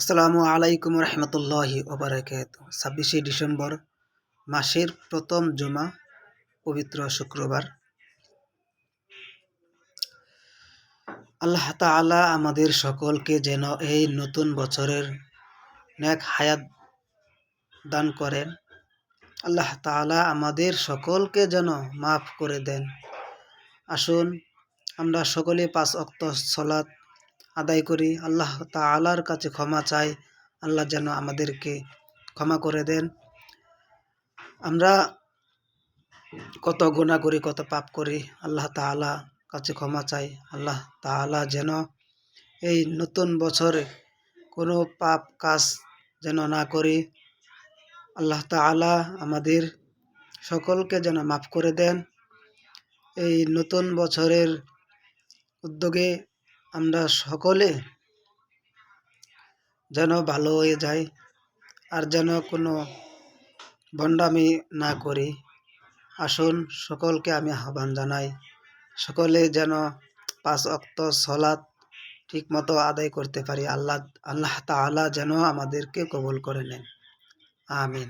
আসসালামু আলাইকুম রহমতুল্লাহি ওবারাকাত। 26শে ডিসেম্বর মাসের প্রথম জুমা, পবিত্র শুক্রবার। আল্লাহ তাআলা আমাদের সকলকে যেন এই নতুন বছরের নেক হায়াত দান করেন। আল্লাহ তাআলা আমাদের সকলকে যেন মাফ করে দেন। আসুন আমরা সকলে 5 ওয়াক্ত সালাত আদায় করি, আল্লাহ তাআলার কাছে ক্ষমা চাই। আল্লাহ যেন আমাদেরকে ক্ষমা করে দেন। আমরা কত গুনাহ করি, কত পাপ করি, আল্লাহ তাআলা কাছে ক্ষমা চাই। আল্লাহ তাআলা যেন এই নতুন বছরে কোনো পাপ কাজ যেন না করি। আল্লাহ তাআলা আমাদের সকলকে যেন মাফ করে দেন। এই নতুন বছরের উদ্যোগে আমরা সকলে যেন ভালো হয়ে যাই, আর যেন কোনো ভণ্ডামি না করি। আসুন সকলকে আমি আহ্বান জানাই, সকলে যেন 5 ওয়াক্ত সালাত ঠিকমতো আদায় করতে পারি। আল্লাহ তাআলা যেন আমাদেরকে কবুল করে নেন। আমিন।